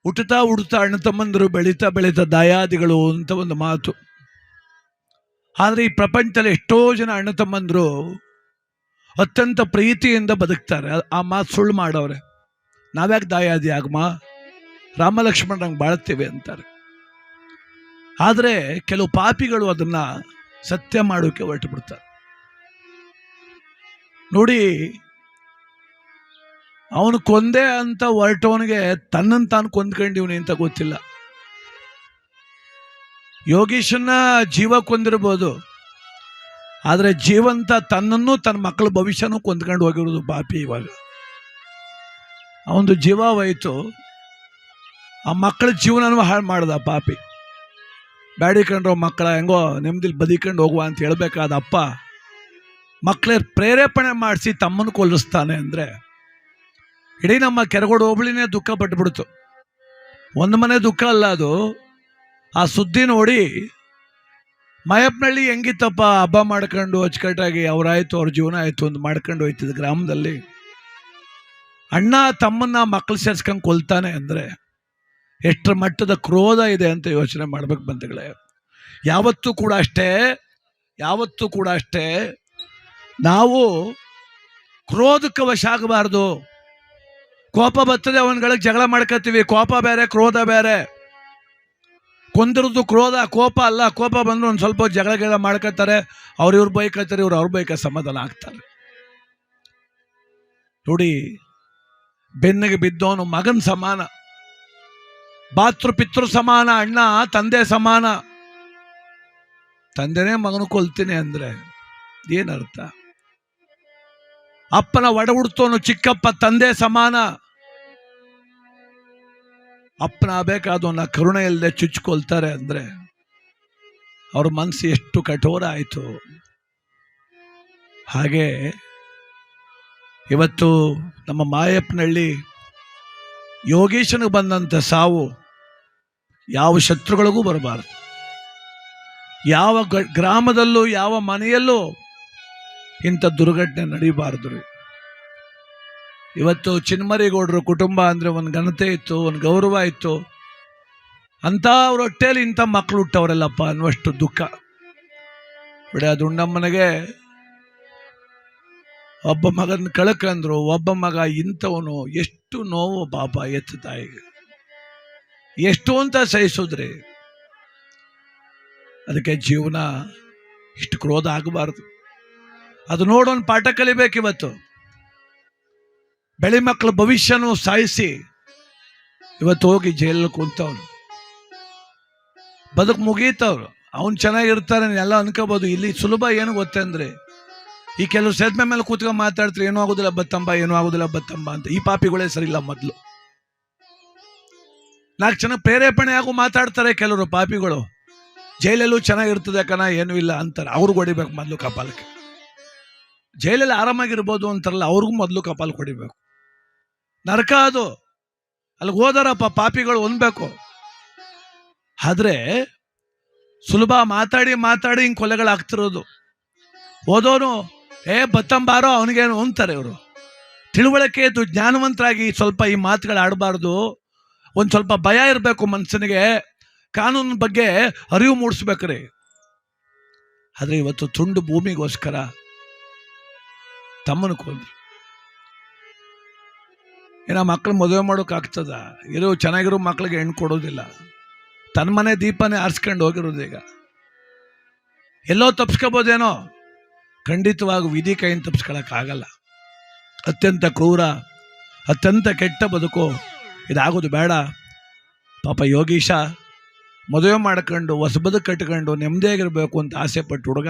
ಹುಟ್ಟುತ್ತಾ ಹುಡುತ್ತಾ ಅಣ್ಣ ತಮ್ಮಂದರು ಬೆಳೀತಾ ಬೆಳೀತಾ ದಾಯಾದಿಗಳು ಅಂತ ಒಂದು ಮಾತು. ಆದರೆ ಈ ಪ್ರಪಂಚದಲ್ಲಿ ಎಷ್ಟೋ ಜನ ಅಣ್ಣ ತಮ್ಮಂದರು ಅತ್ಯಂತ ಪ್ರೀತಿಯಿಂದ ಬದುಕ್ತಾರೆ. ಆ ಮಾತು ಸುಳ್ಳು ಮಾಡವ್ರೆ. ನಾವ್ಯಾಕೆ ದಾಯಾದಿ ಆಗಮ್ಮ, ರಾಮ ಲಕ್ಷ್ಮಣರಂಗೆ ಬಾಳ್ತೇವೆ ಅಂತಾರೆ. ಆದರೆ ಕೆಲವು ಪಾಪಿಗಳು ಅದನ್ನ ಸತ್ಯ ಮಾಡೋಕೆ ಹೊರಟು ಬಿಡ್ತಾರೆ. ನೋಡಿ, ಅವನು ಕೊಂದೆ ಅಂತ ಹೊರಟವನಿಗೆ ತನ್ನನ್ನು ತಾನು ಕೊಂದ್ಕೊಂಡಿವ್ನಿ ಅಂತ ಗೊತ್ತಿಲ್ಲ. ಯೋಗೀಶನ್ನ ಜೀವ ಕೊಂದಿರ್ಬೋದು, ಆದರೆ ಜೀವಂತ ತನ್ನನ್ನು ತನ್ನ ಮಕ್ಕಳ ಭವಿಷ್ಯನೂ ಕೊಂದ್ಕೊಂಡು ಹೋಗಿರೋದು ಪಾಪಿ. ಇವಾಗ ಅವನದು ಜೀವ ಹೋಯಿತು, ಆ ಮಕ್ಕಳ ಜೀವನನೂ ಹಾಳು ಮಾಡ್ದ ಪಾಪಿ. ಬ್ಯಾಡಿಕೊಂಡ್ರು ಮಕ್ಕಳ ಹೆಂಗೋ ನೆಮ್ಮದಿಲಿ ಬದಿಕೊಂಡು ಹೋಗುವ ಅಂತ ಹೇಳ್ಬೇಕಾದ ಅಪ್ಪ ಮಕ್ಕಳ ಪ್ರೇರೇಪಣೆ ಮಾಡಿಸಿ ತಮ್ಮನ್ನು ಕೊಲ್ಲಿಸ್ತಾನೆ ಅಂದರೆ ಇಡೀ ನಮ್ಮ ಕೆರಗೋಡು ಹೋಬಳಿನೇ ದುಃಖ ಪಟ್ಟುಬಿಡ್ತು. ಒಂದು ಮನೆ ದುಃಖ ಅಲ್ಲ ಅದು. ಆ ಸುದ್ದಿ ನೋಡಿ ಮಾಯಪ್ಪನಹಳ್ಳಿ ಹೆಂಗಿತ್ತಪ್ಪ, ಹಬ್ಬ ಮಾಡ್ಕೊಂಡು ಅಚ್ಚುಕಟ್ಟಾಗಿ ಅವರಾಯ್ತು, ಅವ್ರ ಜೀವನ ಆಯಿತು ಅಂತ ಮಾಡ್ಕೊಂಡು ಹೋಯ್ತಿದ್ದ ಗ್ರಾಮದಲ್ಲಿ ಅಣ್ಣ ತಮ್ಮನ್ನ ಮಕ್ಕಳು ಸೇರ್ಸ್ಕೊಂಡು ಕೊಲ್ತಾನೆ ಅಂದರೆ ಎಷ್ಟರ ಮಟ್ಟದ ಕ್ರೋಧ ಇದೆ ಅಂತ ಯೋಚನೆ ಮಾಡ್ಬೇಕು ಬಂಧುಗಳೇ. ಯಾವತ್ತೂ ಕೂಡ ಅಷ್ಟೇ ನಾವು ಕ್ರೋಧಕ್ಕೆ ವಶ ಆಗಬಾರ್ದು. ಕೋಪ ಬರ್ತದೆ, ಅವನ್ಗಳಿಗೆ ಜಗಳ ಮಾಡ್ಕೋತೀವಿ. ಕೋಪ ಬೇರೆ, ಕ್ರೋಧ ಬೇರೆ. ಕೊಂದಿರೋದು ಕ್ರೋಧ, ಕೋಪ ಅಲ್ಲ. ಕೋಪ ಬಂದು ಒಂದು ಸ್ವಲ್ಪ ಜಗಳ ಮಾಡ್ಕೋತಾರೆ, ಇವ್ರು ಬೈಕತ್ತಾರೆ, ಅವ್ರ ಬೈಕ ಸಮಾಧಾನ ಆಗ್ತಾರೆ. ನೋಡಿ, ಬೆನ್ನಿಗೆ ಬಿದ್ದವನು ಮಗನ ಸಮಾನ, ಪಿತೃ ಸಮಾನ, ಅಣ್ಣ ತಂದೆ ಸಮಾನ. ತಂದೆನೇ ಮಗನು ಕೊಲ್ತೀನಿ ಅಂದ್ರೆ ಏನರ್ಥ? ಅಪ್ಪನ ಒಡ ಹುಡ್ತೋನು ಚಿಕ್ಕಪ್ಪ ತಂದೆ ಸಮಾನ. ಅಪ್ಪನ ಬೇಕಾದವನ್ನ ಕರುಣೆ ಇಲ್ಲದೆ ಚುಚ್ಕೊಳ್ತಾರೆ ಅಂದ್ರೆ ಅವ್ರ ಮನಸ್ಸು ಎಷ್ಟು ಕಠೋರ ಆಯಿತು. ಹಾಗೆ ಇವತ್ತು ನಮ್ಮ ಮಾಯಪ್ಪನಹಳ್ಳಿ ಯೋಗೀಶನಿಗೆ ಬಂದಂಥ ಸಾವು ಯಾವ ಶತ್ರುಗಳಿಗೂ ಬರಬಾರದು. ಯಾವ ಗ್ರಾಮದಲ್ಲೂ ಯಾವ ಮನೆಯಲ್ಲೂ ಇಂಥ ದುರ್ಘಟನೆ ನಡೀಬಾರ್ದು. ಇವತ್ತು ಚಿನ್ಮರಿಗೌಡರು ಕುಟುಂಬ ಅಂದರೆ ಒಂದು ಘನತೆ ಇತ್ತು, ಒಂದು ಗೌರವ ಇತ್ತು. ಅಂತ ಅವ್ರ ಹೊಟ್ಟೆಯಲ್ಲಿ ಇಂಥ ಮಕ್ಕಳು ಹುಟ್ಟವರಲ್ಲಪ್ಪ ಅನ್ನುವಷ್ಟು ದುಃಖ. ಬಿಡಿ, ಅದು ಉಣ್ಣಮ್ಮನಿಗೆ ಒಬ್ಬ ಮಗನ ಕಳ್ಕಂದ್ರು, ಒಬ್ಬ ಮಗ ಇಂಥವನು. ಎಷ್ಟು ನೋವು ಪಾಪ ಎತ್ತ ತಾಯಿಗೆ, ಎಷ್ಟು ಅಂತ ಸಹಿಸಿದ್ರಿ. ಅದಕ್ಕೆ ಜೀವನ ಇಷ್ಟು ಕ್ರೋಧ ಆಗಬಾರ್ದು. ಅದು ನೋಡೋನ್ ಪಾಠ ಕಲಿಬೇಕು. ಇವತ್ತು ಬೆಳೆ ಮಕ್ಕಳ ಭವಿಷ್ಯನೂ ಸಾಯಿಸಿ ಇವತ್ತು ಹೋಗಿ ಜೈಲಲ್ಲಿ ಕುಂತವನು. ಬದುಕು ಮುಗೀತವ್ರು, ಅವನು ಚೆನ್ನಾಗಿರ್ತಾರೆ ಎಲ್ಲ ಅನ್ಕೋಬೋದು. ಇಲ್ಲಿ ಸುಲಭ ಏನು ಗೊತ್ತಂದ್ರೆ, ಈ ಕೆಲವು ಸೇತುವೆ ಮೇಲೆ ಕೂತ್ಕೊಂಡು ಮಾತಾಡ್ತಾರೆ, ಏನೂ ಆಗೋದಿಲ್ಲ ಬತ್ತಂಬ ಅಂತ. ಈ ಪಾಪಿಗಳೇ ಸರಿ ಇಲ್ಲ. ಮೊದಲು 4 ಜನ ಪ್ರೇರೇಪಣೆ ಆಗು ಮಾತಾಡ್ತಾರೆ ಕೆಲವರು ಪಾಪಿಗಳು. ಜೈಲಲ್ಲೂ ಚೆನ್ನಾಗಿರ್ತದೆ ಕಣ, ಏನೂ ಇಲ್ಲ ಅಂತಾರೆ. ಅವ್ರಿಗೆ ಹೊಡಿಬೇಕು ಮೊದಲು ಕಪಾಲಕ್ಕೆ. ಜೈಲಲ್ಲಿ ಆರಾಮಾಗಿರ್ಬೋದು ಅಂತಾರಲ್ಲ, ಅವ್ರಿಗೂ ಮೊದಲು ಕಪಾಲ್ ಹೊಡಿಬೇಕು. ನರಕ ಅದು. ಅಲ್ಲಿಗೆ ಹೋದಾರಪ್ಪ ಪಾಪಿಗಳು ಹೊಂದಬೇಕು. ಆದ್ರೆ ಸುಲಭ ಮಾತಾಡಿ ಹಿಂಗೆ ಕೊಲೆಗಳಾಗ್ತಿರೋದು. ಓದೋನು ಬತ್ತಂಬಾರೋ ಅವನಿಗೇನು ಅಂತಾರೆ ಇವರು. ತಿಳುವಳಿಕೆ ಇದ್ದು ಜ್ಞಾನವಂತರಾಗಿ ಸ್ವಲ್ಪ ಈ ಮಾತುಗಳು ಆಡಬಾರ್ದು. ಒಂದು ಸ್ವಲ್ಪ ಭಯ ಇರಬೇಕು ಮನುಷ್ಯನಿಗೆ, ಕಾನೂನಿನ ಬಗ್ಗೆ ಅರಿವು ಮೂಡಿಸ್ಬೇಕ್ರಿ. ಆದರೆ ಇವತ್ತು ತುಂಡು ಭೂಮಿಗೋಸ್ಕರ ತಮ್ಮನ ಕೊಂದ್ರು. ಏನೋ ಮಕ್ಕಳು ಮದುವೆ ಮಾಡೋಕ್ಕಾಗ್ತದ? ಚೆನ್ನಾಗಿರೋ ಮಕ್ಕಳಿಗೆ ಹೆಣ್ಣು ಕೊಡೋದಿಲ್ಲ. ತನ್ನ ಮನೆ ದೀಪನೇ ಆರಿಸ್ಕೊಂಡು ಹೋಗಿರೋದು. ಈಗ ಎಲ್ಲೋ ತಪ್ಸ್ಕೋಬೋದೇನೋ, ಖಂಡಿತವಾಗಿ ವಿಧಿ ಕೈಯಿಂದ ತಪ್ಸ್ಕೊಳಕ್ಕಾಗಲ್ಲ. ಅತ್ಯಂತ ಕ್ರೂರ, ಅತ್ಯಂತ ಕೆಟ್ಟ ಬದುಕು. ಇದಾಗೋದು ಬೇಡ. ಪಾಪ ಯೋಗೀಶ ಮದುವೆ ಮಾಡ್ಕೊಂಡು ಹೊಸ ಬದುಕು ಕಟ್ಕೊಂಡು ನೆಮ್ಮದಿಯಾಗಿರ್ಬೇಕು ಅಂತ ಆಸೆ ಪಟ್ಟು ಹುಡುಗ,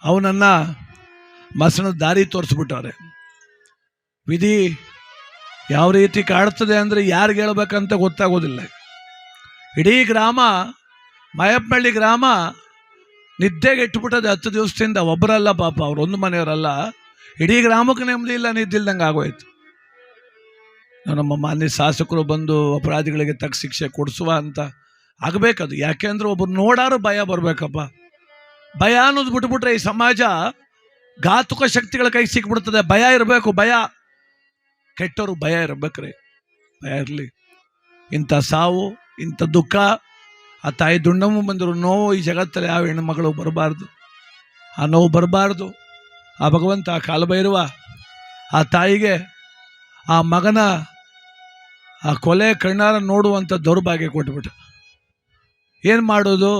ಅವನನ್ನು ಮಸಣದ ದಾರಿ ತೋರಿಸ್ಬಿಟ್ಟವ್ರೆ. ವಿಧಿ ಯಾವ ರೀತಿ ಕಾಡ್ತದೆ ಅಂದರೆ ಯಾರಿಗೆ ಹೇಳ್ಬೇಕಂತ ಗೊತ್ತಾಗೋದಿಲ್ಲ. ಇಡೀ ಗ್ರಾಮ, ಮಾಯಪ್ಪನಹಳ್ಳಿ ಗ್ರಾಮ ನಿದ್ದೆಗೆ ಇಟ್ಬಿಟ್ಟದೆ 10 ದಿವಸದಿಂದ. ಒಬ್ಬರಲ್ಲ ಪಾಪ, ಅವ್ರು ಒಂದು ಮನೆಯವರಲ್ಲ, ಇಡೀ ಗ್ರಾಮಕ್ಕೆ ನೆಮ್ಮದಿ ಇಲ್ಲ, ನಿದ್ದಿಲ್ದಂಗೆ ಆಗೋಯ್ತು. ನಮ್ಮ ಮಾನ್ಯ ಶಾಸಕರು ಬಂದು ಅಪರಾಧಿಗಳಿಗೆ ತಕ್ಕ ಶಿಕ್ಷೆ ಕೊಡಿಸುವ ಅಂತ ಆಗಬೇಕದು. ಯಾಕೆಂದ್ರೆ ಒಬ್ಬರು ನೋಡಾರು ಭಯ ಬರಬೇಕಪ್ಪ. ಭಯ ಅನ್ನೋದು ಬಿಟ್ಬಿಟ್ರೆ ಈ ಸಮಾಜ ಘಾತುಕ ಶಕ್ತಿಗಳ ಕೈ ಸಿಕ್ಬಿಡ್ತದೆ. ಭಯ ಇರಬೇಕು, ಭಯ. ಕೆಟ್ಟವರು ಭಯ ಇರಬೇಕ್ರಿ, ಭಯ ಇರಲಿ. ಇಂಥ ಸಾವು, ಇಂಥ ದುಃಖ, ಆ ತಾಯಿ ದುಂಡಮ್ಮ ಬಂದರು ನೋವು ಈ ಜಗತ್ತಲ್ಲಿ ಯಾವ ಹೆಣ್ಣುಮಗಳು ಬರಬಾರ್ದು. ಆ ನೋವು ಬರಬಾರ್ದು. ಆ ಭಗವಂತ, ಆ ಕಾಲಭೈರವ ಆ ತಾಯಿಗೆ ಆ ಮಗನ ಆ ಕೊಲೆ ಕಣ್ಣಾರ ನೋಡುವಂಥ ದೌರ್ಭಾಗ್ಯ ಕೊಟ್ಬಿಟ್ಟ. ಏನು ಮಾಡೋದು?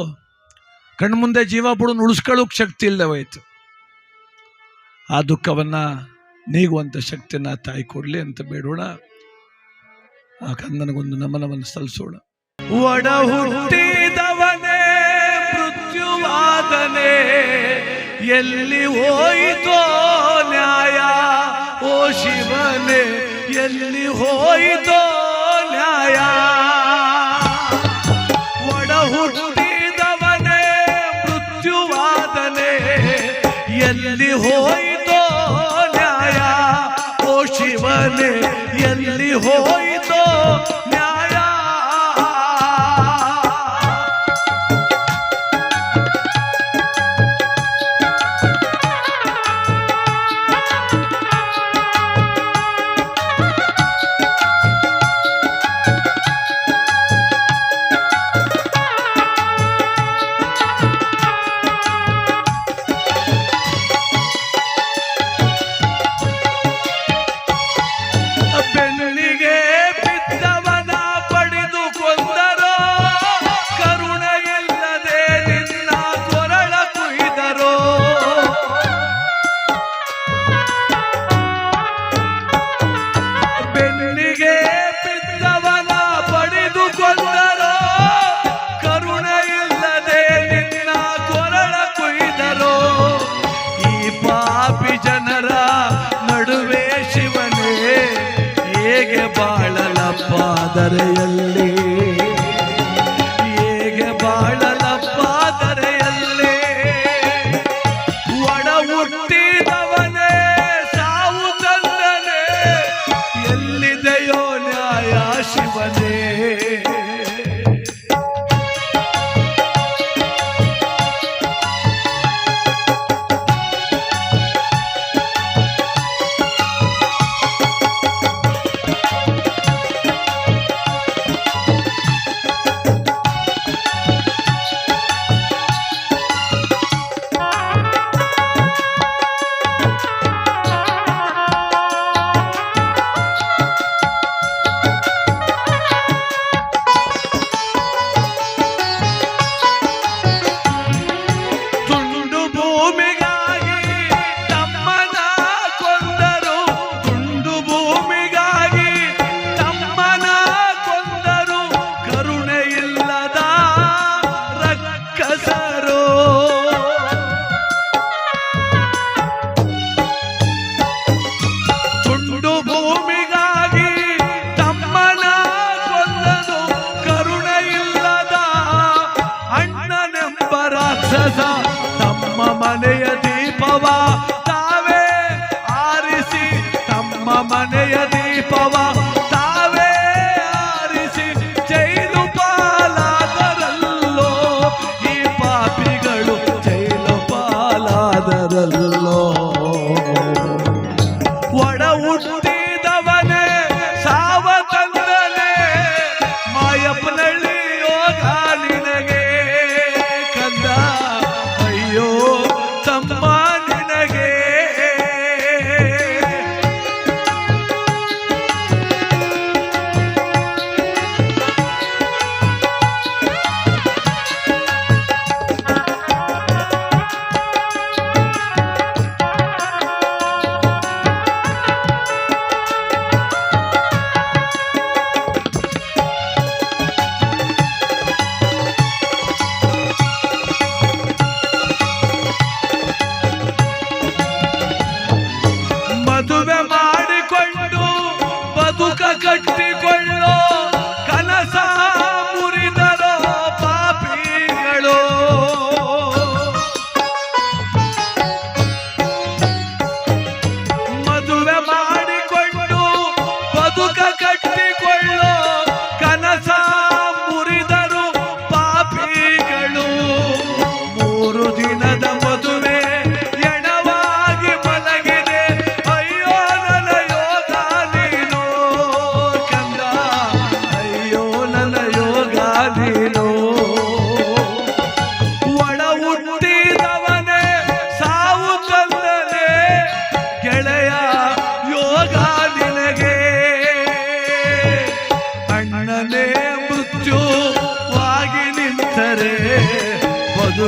ಕಣ್ಣು ಮುಂದೆ ಜೀವ ಬಿಡು ಉಳಿಸ್ಕೊಳ್ಳೋಕೆ ಶಕ್ತಿ ಇಲ್ಲದೆ ಹೋಯ್ತು. ಆ ದುಃಖವನ್ನು ನೀಗುವಂಥ ಶಕ್ತಿಯನ್ನು ಆ ತಾಯಿ ಕೊಡಲಿ ಅಂತ ಬೇಡೋಣ. ಆ ಕಂದನಿಗೊಂದು ನಮನವನ್ನು ಸಲ್ಲಿಸೋಣ. ಒಡ ಹುಟ್ಟಿದವನೇ ಮೃತ್ಯುವಾದನೆ, ಎಲ್ಲಿ ಹೋಯಿತೋ ನ್ಯಾಯ? ಓ ಶಿವನೇ, ಎಲ್ಲಿ ಹೋಯಿತೋ ನ್ಯಾಯ? ಒಡ ಹುಟ್ಟಿದವನೇ ಮೃತ್ಯುವಾದನೆ, ಎಲ್ಲಿ ಹೋಯಿತೋ ನ್ಯಾಯ? ಓ ಶಿವನೇ, ಎಲ್ಲಿ ಹೋಯಿತೋ ನ್ಯಾಯ? ಧರೆಯಲ್ಲಿ ಹೇಗೆ ಬಾಳಲಪ್ಪ ಧರೆಯಲ್ಲಿ? ಒಡ ಹುಟ್ಟಿದವನೇ ಸಾವು ತಂದನೆ, ಎಲ್ಲಿದೆಯೋ ನ್ಯಾಯ ಶಿವನೇ?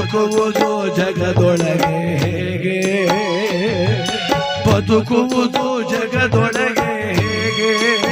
ಬದುಕುವುದು ಜಗದೊಳಗೆ ಹೇಗೆ, ಬದುಕುವುದು ಜಗದೊಳಗೆ ಹೇಗೆ.